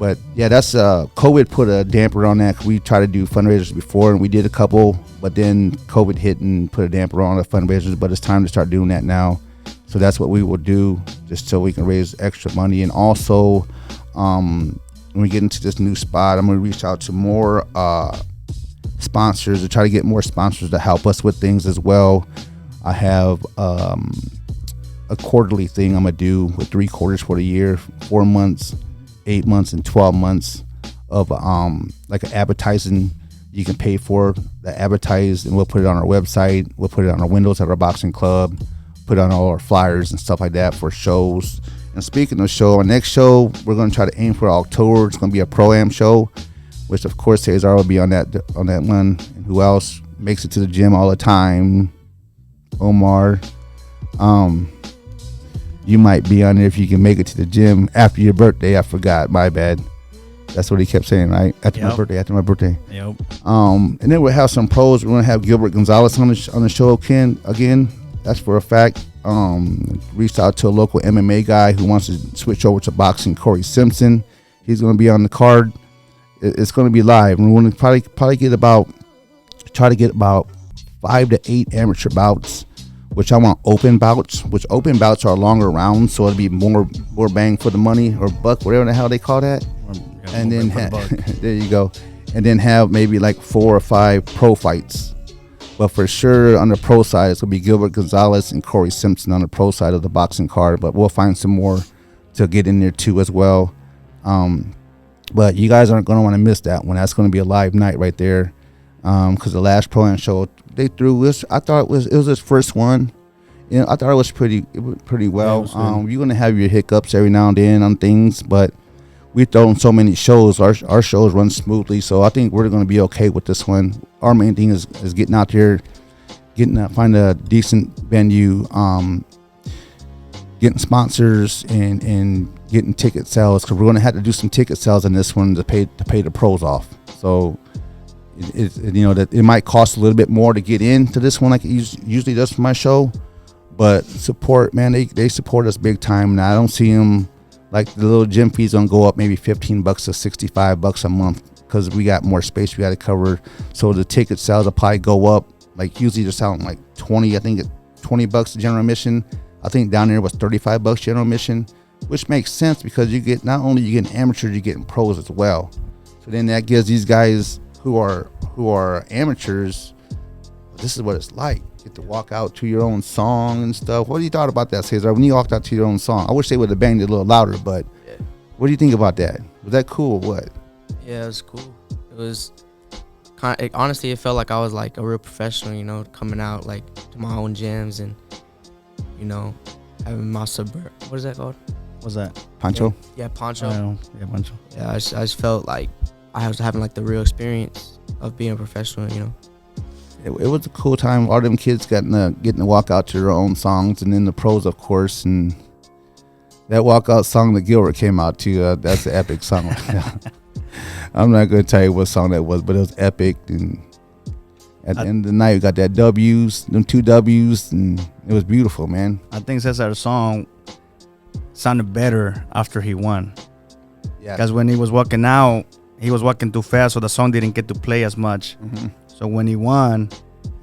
But yeah, that's COVID put a damper on that. We tried to do fundraisers before, and we did a couple, but then COVID hit and put a damper on the fundraisers. But it's time to start doing that now. So that's what we will do, just so we can raise extra money. And also, when we get into this new spot, I'm going to reach out to more sponsors to try to get more sponsors to help us with things as well. I have a quarterly thing I'm going to do with 3 quarters for the year, 4 months, 8 months, and 12 months of like an advertising you can pay for the advertise, and we'll put it on our website. We'll put it on our windows at our boxing club, put it on all our flyers and stuff like that for shows. And speaking of show, our next show, we're going to try to aim for October. It's going to be a Pro-Am show, which of course Cesar will be on that one. And who else makes it to the gym all the time? Omar. You might be on there if you can make it to the gym after your birthday. I forgot. My bad. That's what he kept saying, right? After my birthday. Yep. And then we'll have some pros. We're going to have Gilbert Gonzalez on the show again. That's for a fact. Reached out to a local MMA guy who wants to switch over to boxing, Corey Simpson. He's going to be on the card. It's going to be live. And we're going to probably try to get about 5 to 8 amateur bouts, which I want open bouts, which open bouts are longer rounds, so it'll be more bang for the money, or buck, whatever the hell they call that. And then there you go. And then have maybe like 4 or 5 pro fights. But for sure on the pro side, it's going to be Gilbert Gonzalez and Corey Simpson on the pro side of the boxing card. But we'll find some more to get in there too as well. But you guys aren't going to want to miss that one. That's going to be a live night right there. Because the last Pro-Am show they threw this, I thought it was his first one. You know, I thought it was pretty well. You're going to have your hiccups every now and then on things, but we've thrown so many shows. Our shows run smoothly, so I think we're going to be okay with this one. Our main thing is getting out there, find a decent venue, getting sponsors and getting ticket sales, because we're going to have to do some ticket sales in this one to pay the pros off. So it might cost a little bit more to get into this one like it usually does for my show, but support, man, they support us big time, and I don't see them. Like the little gym fees gonna go up maybe $15 to $65 a month, because we got more space we got to cover. So the ticket sales will probably go up. Like usually they're selling like 20. I think it's $20 general admission. I think down there was $35 general admission, which makes sense because you get not only you getting amateurs, you're getting pros as well. So then that gives these guys who are amateurs, this is what it's like. Get to walk out to your own song and stuff. What do you thought about that, Cesar? When you walked out to your own song, I wish they would have banged it a little louder, but yeah. What do you think about that? Was that cool or what? Yeah, it was cool. It was honestly, it felt like I was like a real professional, you know, coming out like to my own gyms and, you know, having my what is that called? What's that? Poncho? Yeah, poncho. Yeah, poncho. Yeah, I just felt like I was having like the real experience of being a professional, you know. It was a cool time. All them kids getting to walk out to their own songs, and then the pros, of course, and that walkout song that Gilbert came out to, that's an epic song. I'm not going to tell you what song that was, but it was epic. And at the end of the night, we got them 2 W's, and it was beautiful, man. I think Cesar's song sounded better after he won. Yeah. Because when he was walking out, he was walking too fast, so the song didn't get to play as much. Mm-hmm. So when he won,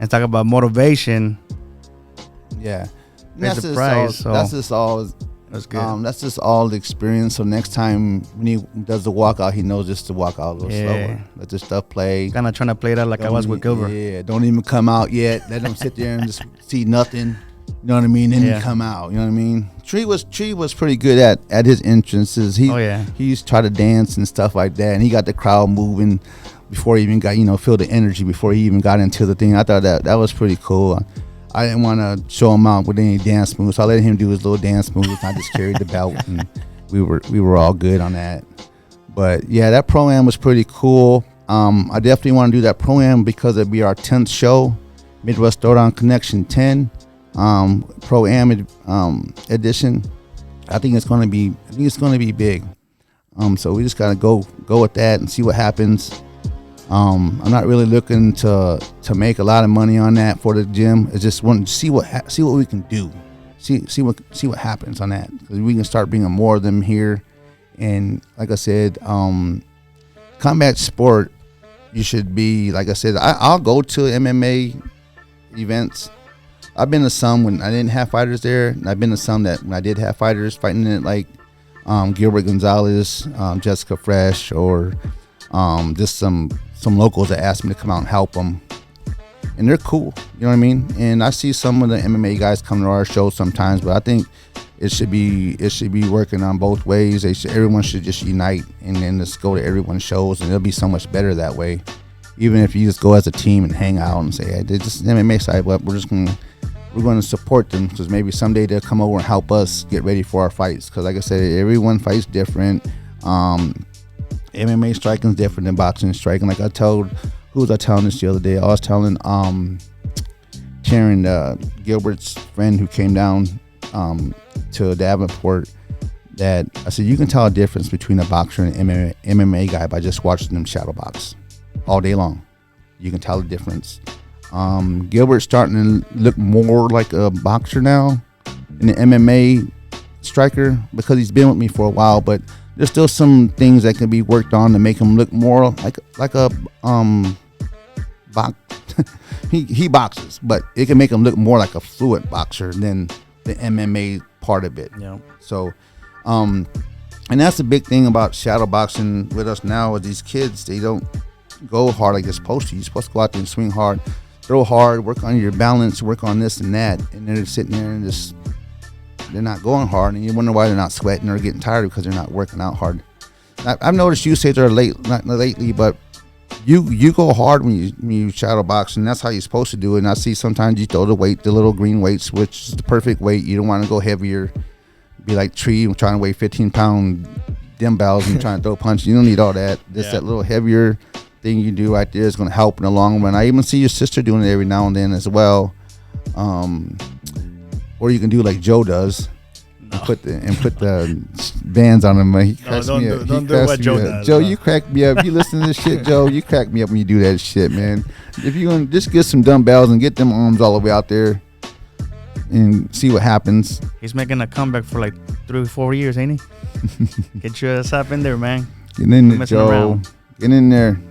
and talk about motivation, yeah, that's the prize. That's just all. That's good. That's just all the experience. So next time when he does the walkout, he knows just to walk out a little slower. Let the stuff play. Kind of trying to play that like I was with Gilbert. Yeah, don't even come out yet. Let him sit there and just see nothing. You know what I mean? Then he come out. You know what I mean? Tree was pretty good at his entrances. He used to try to dance and stuff like that, and he got the crowd moving before he even got, feel the energy before he even got into the thing. I thought that was pretty cool. I didn't want to show him out with any dance moves, so I let him do his little dance moves. I just carried the belt, and we were all good on that. But yeah, that Pro-Am was pretty cool. I definitely want to do that Pro-Am because it'd be our 10th show, Midwest Throwdown Connection 10 Pro-Am edition. I think it's going to be big. So we just gotta go with that and see what happens. I'm not really looking to make a lot of money on that for the gym. I just want to see what we can do, see what happens on that, because we can start bringing more of them here, And like I said, combat sport, you should be, like I said, I'll go to MMA events. I've been to some when I didn't have fighters there, and I've been to some that when I did have fighters fighting in it, like Gilbert Gonzalez, Jessica Fresh, or just some locals that asked me to come out and help them. And they're cool, you know what I mean? And I see some of the MMA guys come to our shows sometimes, but I think it should be working on both ways. Everyone should just unite and then just go to everyone's shows, and it'll be so much better that way. Even if you just go as a team and hang out and say, hey, this is MMA side, but we're going to support them, because maybe someday they'll come over and help us get ready for our fights. Because like I said, everyone fights different. MMA striking is different than boxing striking. Like who was I telling this the other day? I was telling Karen, Gilbert's friend who came down to Davenport, that I said, you can tell a difference between a boxer and an MMA guy by just watching them shadow box all day long. You can tell the difference. Gilbert's starting to look more like a boxer now than an MMA striker, because he's been with me for a while, but there's still some things that can be worked on to make him look more like a he boxes, but it can make him look more like a fluent boxer than the MMA part of it. Yeah. So, and that's the big thing about shadow boxing with us now, is these kids, they don't go hard like they're supposed to. You're supposed to go out there and swing hard, throw hard, work on your balance, work on this and that, and they're sitting there and just, they're not going hard, and you wonder why they're not sweating or getting tired, because they're not working out hard. I've noticed you, Cesar, not lately, but you go hard when you shadow box, and that's how you're supposed to do it. And I see sometimes you throw the little green weights, which is the perfect weight. You don't want to go heavier, be like Tree trying to weigh 15-pound dumbbells and trying to throw punches. You don't need all that. Just that little heavier thing you do right there is going to help in the long run. I even see your sister doing it every now and then as well. Or you can do like Joe does, and put the bands on him. He cracks me up. Don't do what Joe does. Joe, you crack me up. You listen to this shit, Joe. You crack me up when you do that shit, man. If you gonna just get some dumbbells and get them arms all the way out there and see what happens. He's making a comeback for like 3 or 4 years, ain't he? Get your ass up in there, man. Get in there, Joe. Around. Get in there.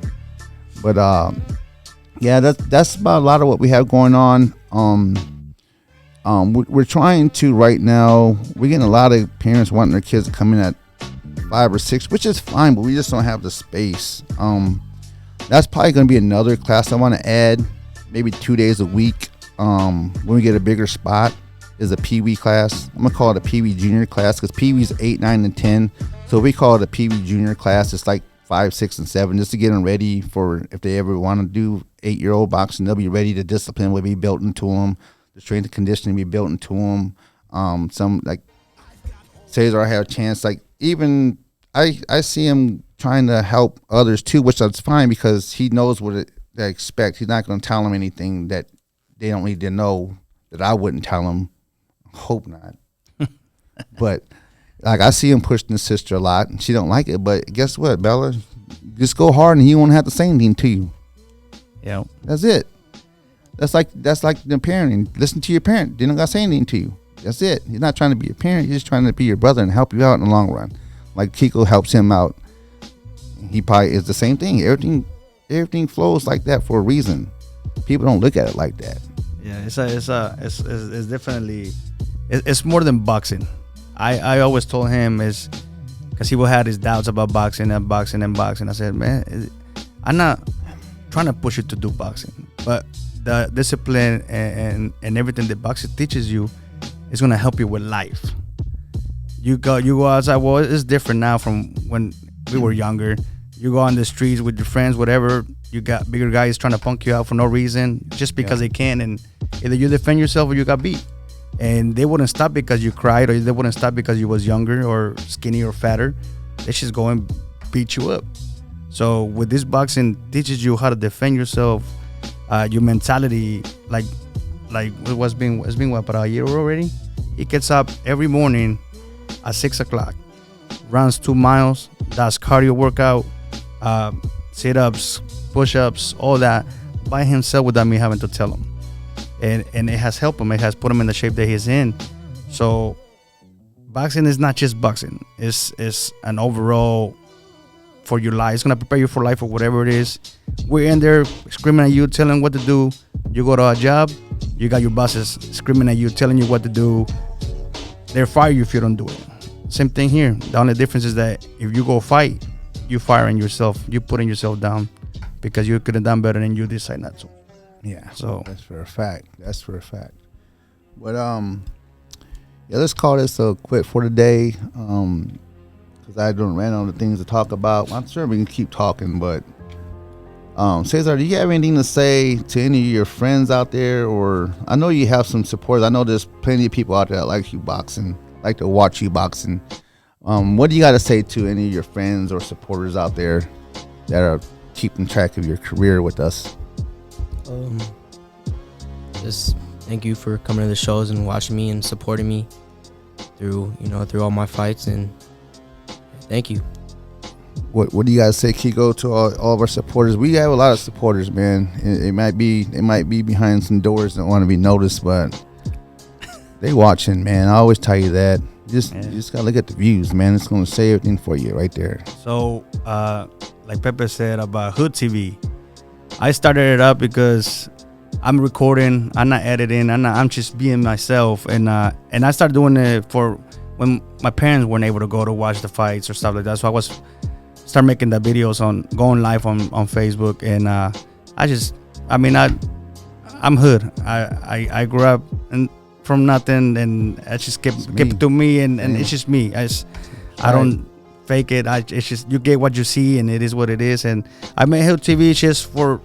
But yeah, that's about a lot of what we have going on. We're trying to right now. We're getting a lot of parents wanting their kids to come in at 5 or 6, which is fine, but we just don't have the space. That's probably going to be another class I want to add, maybe 2 days a week. When we get a bigger spot, is a Pee Wee class. I'm gonna call it a Pee Wee Junior class, because Pee Wee's 8, 9, and 10. So if we call it a Pee Wee Junior class, it's like 5, 6, and 7, just to get them ready for if they ever want to do 8-year-old boxing. They'll be ready. The discipline will be built into them. The strength and conditioning be built into them. Some like Cesar, I have a chance. Like even I see him trying to help others too, which that's fine, because he knows what they expect. He's not going to tell them anything that they don't need to know that I wouldn't tell them. Hope not. But like I see him pushing his sister a lot, and she don't like it. But guess what, Bella? Just go hard, and he won't have to say anything to you. Yeah, that's it. That's like the parenting. Listen to your parent. They don't got to say anything to you. That's it. He's not trying to be a parent. He's just trying to be your brother and help you out in the long run. Like Kiko helps him out. He probably is the same thing. Everything flows like that for a reason. People don't look at it like that. Yeah, it's definitely it's more than boxing. I always told him is because he will have his doubts about boxing. I said, man, I'm not trying to push you to do boxing, but the discipline and everything that boxing teaches you is gonna help you with life. You go outside. Well, it's different now from when we were younger. You go on the streets with your friends, whatever. You got bigger guys trying to punk you out for no reason, just because they can, and either you defend yourself or you got beat. And they wouldn't stop because you cried, or they wouldn't stop because you was younger or skinny or fatter. They just go and beat you up. So with this boxing teaches you how to defend yourself, your mentality, like it's been what, about a year already? He gets up every morning at 6 o'clock, runs 2 miles, does cardio workout, sit-ups, push-ups, all that by himself without me having to tell him. And it has helped him. It has put him in the shape that he's in. So boxing is not just boxing. It's an overall for your life. It's gonna prepare you for life or whatever it is. We're in there screaming at you, telling what to do. You go to a job, you got your bosses screaming at you, telling you what to do. They fire you if you don't do it. Same thing here. The only difference is that if you go fight, you firing yourself. You putting yourself down because you could have done better and you decide not to. Yeah. So that's for a fact. That's for a fact. But yeah, let's call this a quit for the day. Because I don't ran out of things to talk about. I'm sure we can keep talking, but Cesar, do you have anything to say to any of your friends out there? Or I know you have some support. I know there's plenty of people out there that like you boxing, like to watch you boxing. What do you got to say to any of your friends or supporters out there that are keeping track of your career with us? Just thank you for coming to the shows and watching me and supporting me through all my fights, and thank you. What do you guys say, Kiko, to all of our supporters? We have a lot of supporters, man. It might be behind some doors that want to be noticed, but they watching, man. I always tell you that. You just gotta look at the views, man. It's gonna say everything for you right there. So, like Pepe said about Hood TV, I started it up because I'm recording, I'm not editing, I'm just being myself, and I started doing it for when my parents weren't able to go to watch the fights or stuff like that. So I start making the videos on going live on Facebook, and I'm hood. I grew up from nothing, and I just kept it to me, and it's just me. I don't fake it. It's just you get what you see, and it is what it is. And I made Hood TV just for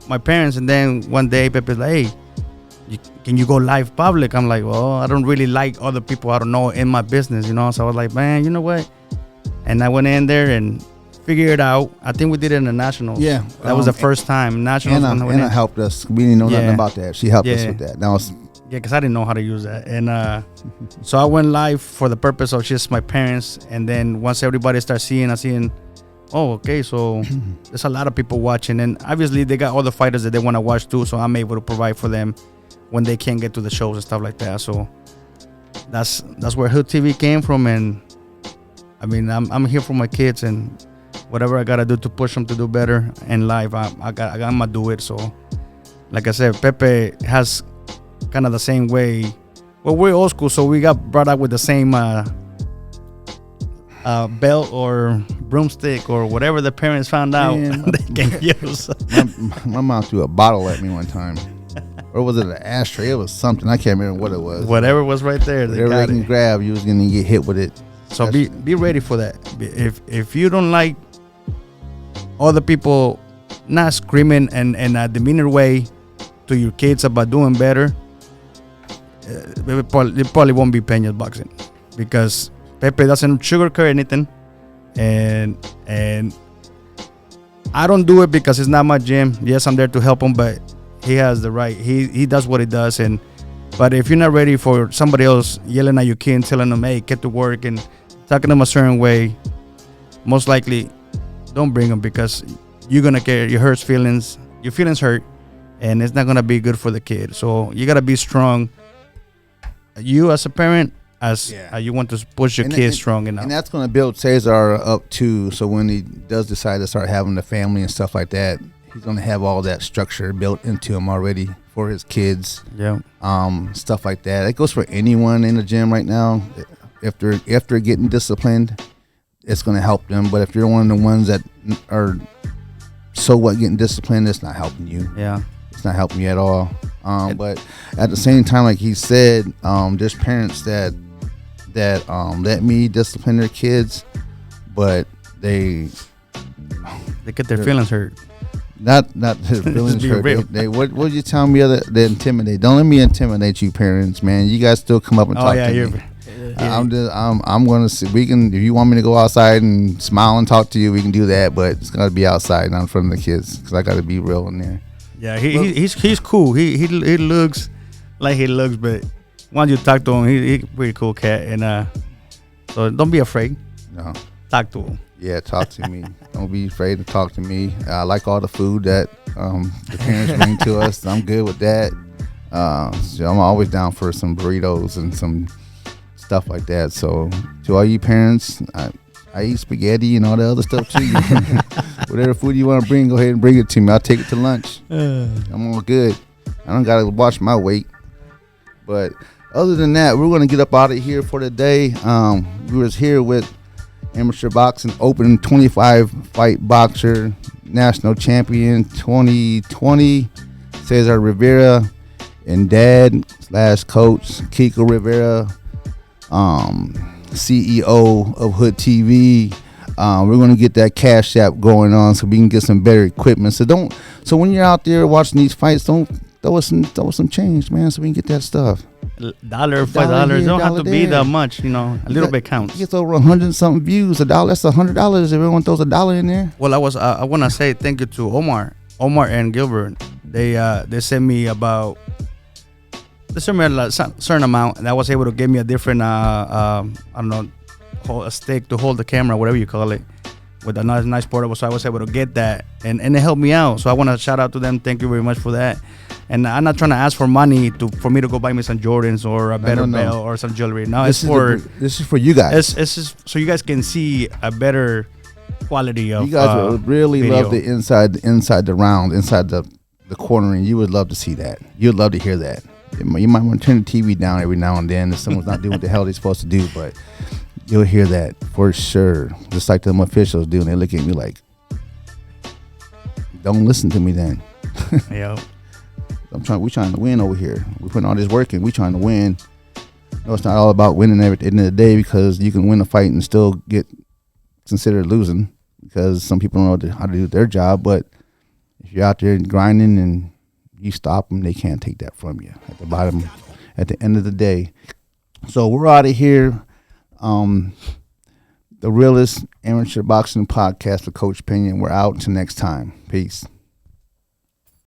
my parents, and then one day Pepe's like, hey, can you go live public? I'm like, well, I don't really like other people I don't know in my business, So I was like, man, you know what? And I went in there and figured it out. I think we did it in the Nationals. Yeah. That was the first time. Nationals. Anna helped us. We didn't know nothing about that. She helped us with that. Now it's because I didn't know how to use that. And so I went live for the purpose of just my parents. And then once everybody starts seeing, oh, okay, so there's a lot of people watching. And obviously they got other fighters that they want to watch too. So I'm able to provide for them when they can't get to the shows and stuff like that. So that's where Hood TV came from. And I mean, I'm here for my kids, and whatever I got to do to push them to do better in life, I'm going to do it. So like I said, Pepe has kind of the same way. Well, we're old school, so we got brought up with the same belt or broomstick or whatever the parents found out they can use. My mom threw a bottle at me one time. Or was it an ashtray? It was something. I can't remember what it was. Whatever was right there. Whatever they can grab, you was going to get hit with it. So be ready for that. If you don't like other people not screaming and a demeanor way to your kids about doing better, they probably won't be paying your boxing, because Pepe doesn't sugarcoat anything, and I don't do it because it's not my gym. Yes, I'm there to help him, but he has the right. He does what he does, but if you're not ready for somebody else yelling at your kid and telling them, hey, get to work, and talking to them a certain way, most likely don't bring them, because you're gonna care. Your feelings hurt, and it's not gonna be good for the kid. So you gotta be strong. You as a parent, you want to push your kid strong enough, and that's gonna build Cesar up too. So when he does decide to start having a family and stuff like that, he's gonna have all that structure built into him already for his kids. Yeah. Stuff like that. It goes for anyone in the gym right now. If they're getting disciplined, it's gonna help them. But if you're one of the ones that are getting disciplined, it's not helping you. Yeah. It's not helping you at all. But at the same time, like he said, there's parents that let me discipline their kids, but they get their feelings hurt. Not their feelings hurt. They what you tell me? They intimidate. Don't let me intimidate you, parents. Man, you guys still come up and talk to me. I'm gonna see. We can, if you want me to go outside and smile and talk to you, we can do that. But it's gotta be outside, not in front of the kids, because I gotta be real in there. Yeah, he's cool. He looks like he looks, but once you talk to him, he's a pretty cool cat. And so don't be afraid. No, talk to him. Yeah, talk to me. Don't be afraid to talk to me. I like all the food that the parents bring to us. I'm good with that. So I'm always down for some burritos and some stuff like that. So to all you parents, I eat spaghetti and all the other stuff too. Whatever food you want to bring, go ahead and bring it to me. I'll take it to lunch. I'm all good. I don't got to watch my weight. But other than that, we're going to get up out of here for the day. We was here with amateur boxing, open 25 fight boxer, national champion 2020, Cesar Rivera, and dad / coach Kiko Rivera, CEO of Hood TV. We're gonna get that cash app going on so we can get some better equipment. So when you're out there watching these fights, don't throw us some change, man, so we can get that stuff. $1, $5 don't have to be that much, a little bit counts. It gets over 100 something views. $1, that's $100 if everyone throws $1 in there. Well, I want to say thank you to Omar and Gilbert. They sent me about a certain amount, and I was able to give me a different I don't know, a stick to hold the camera, whatever you call it, with a nice portable. So I was able to get that, and it helped me out. So I want to shout out to them. Thank you very much for that. And I'm not trying to ask for money for me to go buy me some Jordans or a better belt or some jewelry. No, this is for you guys. It's just so you guys can see a better quality of. You guys would really video. love the inside the round, inside the cornering. You would love to see that. You'd love to hear that. You might want to turn the TV down every now and then if someone's not doing what the hell they're supposed to do, but you'll hear that for sure. Just like them officials do, and they look at me like, "Don't listen to me then." Yeah. We're trying to win over here. We're putting all this work in. We're trying to win. No, it's not all about winning at the end of the day, because you can win a fight and still get considered losing because some people don't know how to do their job. But if you're out there grinding and you stop them, they can't take that from you at the end of the day. So we're out of here. The realest amateur boxing podcast with Coach Pena. We're out until next time. Peace.